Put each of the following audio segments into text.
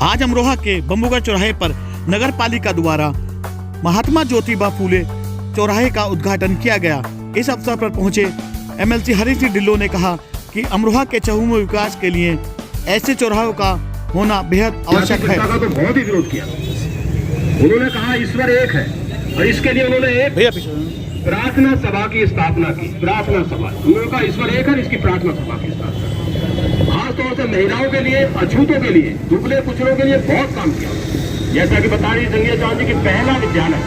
आज अमरोहा के बम्बूगढ़ चौराहे पर नगर पालिका द्वारा महात्मा ज्योतिबा फूले चौराहे का उद्घाटन किया गया। इस अवसर पर पहुंचे एमएलसी हरीश सिंह ढिल्लों ने कहा कि अमरोहा के चहुमुखी विकास के लिए ऐसे चौराहों का होना बेहद आवश्यक है। तो बहुत ही विरोध किया। उन्होंने कहा ईश्वर एक है और इसके लिए उन्होंने एक प्रार्थना सभा की स्थापना की। प्रार्थना सभा, उन्होंने कहा ईश्वर एक है, इसकी प्रार्थना सभा की स्थापना। खासतौर से महिलाओं के लिए, अछूतों के लिए, दुबले कुचलों के लिए बहुत काम किया। जैसा कि बता रही संजय चौहान जी की पहला विद्यालय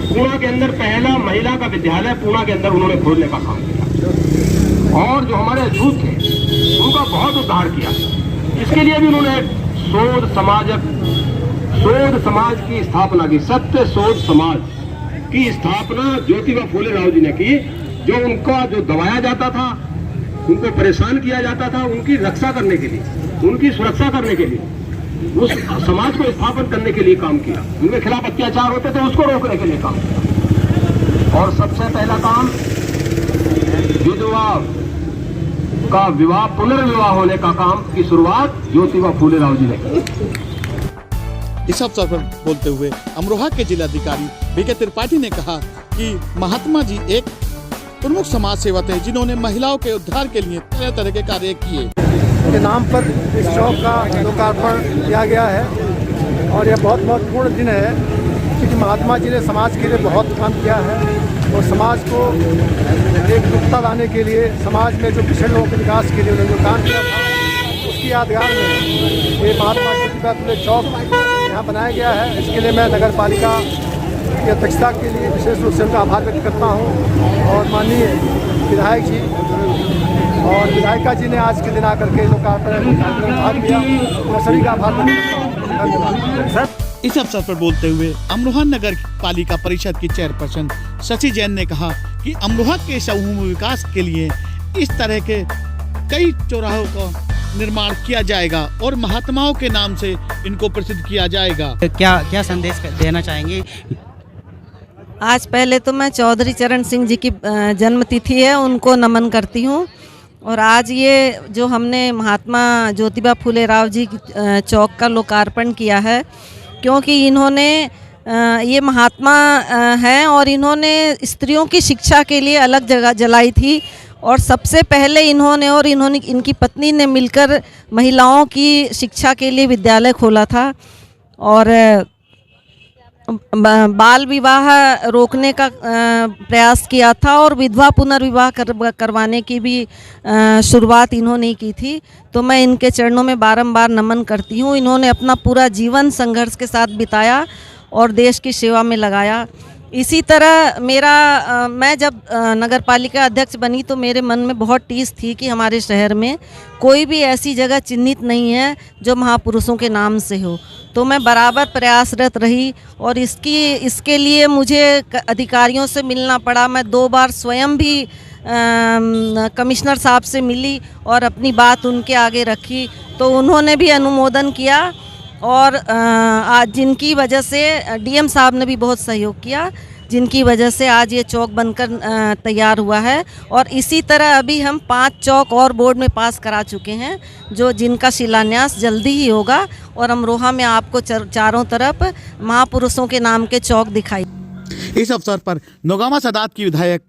पूना के अंदर, पहला महिला का विद्यालय पूना के अंदर उन्होंने खोलने का काम किया और जो हमारे अछूत थे उनका बहुत उद्धार किया। इसके लिए भी उन्होंने शोध समाज की स्थापना की। सत्य शोध समाज की स्थापना ज्योतिबा फूले राव जी ने की। जो उनका जो दबाया जाता था, उनको परेशान किया जाता था, उनकी रक्षा करने के लिए, उनकी सुरक्षा करने के लिए, उस समाज को स्थापन करने के लिए काम किया। उनके खिलाफ अत्याचार होते थे, उसको रोकने के लिए काम किया। और सबसे पहला काम विधवा का विवाह, पुनर्विवाह होने का काम की शुरुआत ज्योतिबा फूले राव जी ने की। इस अवसर पर बोलते हुए अमरोहा के जिलाधिकारी बीके त्रिपाठी ने कहा कि महात्मा जी एक प्रमुख समाज सेवक है, जिन्होंने महिलाओं के उद्धार के लिए तरह तरह के कार्य किए। के नाम पर इस चौक का लोकार्पण किया गया है और यह बहुत महत्वपूर्ण दिन है, क्योंकि महात्मा जी ने समाज के लिए बहुत काम किया है और समाज को एकजुटता लाने के लिए, समाज में जो पिछड़े लोगों के विकास के लिए उन्होंने जो काम किया था, उसकी यादगार में ये महात्मा ज्योतिबा फूले चौक यहाँ बनाया गया है। इसके लिए मैं नगर पालिका की अध्यक्षता के लिए विशेष रूप से उनका आभार व्यक्त करता हूँ और माननीय विधायक जी और विधायिका जी ने आज के दिन आकर के लोकार्पण में भाग लिया। मैं सभी का आभार व्यक्त करता हूँ। धन्यवाद। इस अवसर पर बोलते हुए अमरोहा नगर पालिका परिषद की चेयरपर्सन शशि जैन ने कहा कि अमरोहा के चहुमुखी विकास के लिए इस तरह के कई चौराहों का निर्माण किया जाएगा और महात्माओं के नाम से इनको प्रसिद्ध किया जाएगा। क्या संदेश देना चाहेंगे? आज पहले तो मैं चौधरी चरण सिंह जी की जन्मतिथि है, उनको नमन करती हूँ। और आज ये जो हमने महात्मा ज्योतिबा फूले राव जी चौक का लोकार्पण किया है, क्योंकि इन्होंने ये महात्मा हैं और इन्होंने स्त्रियों की शिक्षा के लिए अलग जगह जलाई थी और सबसे पहले इन्होंने और इनकी पत्नी ने मिलकर महिलाओं की शिक्षा के लिए विद्यालय खोला था और बाल विवाह रोकने का प्रयास किया था और विधवा पुनर्विवाह करवाने की भी शुरुआत इन्होंने की थी। तो मैं इनके चरणों में बारंबार नमन करती हूँ। इन्होंने अपना पूरा जीवन संघर्ष के साथ बिताया और देश की सेवा में लगाया। इसी तरह मैं जब नगर पालिका अध्यक्ष बनी तो मेरे मन में बहुत टीस थी कि हमारे शहर में कोई भी ऐसी जगह चिन्हित नहीं है जो महापुरुषों के नाम से हो। तो मैं बराबर प्रयासरत रही और इसके लिए मुझे अधिकारियों से मिलना पड़ा। मैं 2 बार स्वयं भी कमिश्नर साहब से मिली और अपनी बात उनके आगे रखी, तो उन्होंने भी अनुमोदन किया और आज जिनकी वजह से डीएम साहब ने भी बहुत सहयोग किया, जिनकी वजह से आज ये चौक बनकर तैयार हुआ है। और इसी तरह अभी हम 5 चौक और बोर्ड में पास करा चुके हैं, जिनका शिलान्यास जल्दी ही होगा और अमरोहा में आपको चारों तरफ महापुरुषों के नाम के चौक दिखाई। इस अवसर पर नौगामा सदात की विधायक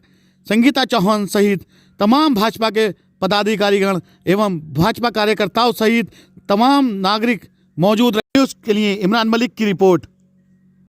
संगीता चौहान सहित तमाम भाजपा के पदाधिकारीगण एवं भाजपा कार्यकर्ताओं सहित तमाम नागरिक मौजूद रहे। उसके लिए इमरान मलिक की रिपोर्ट।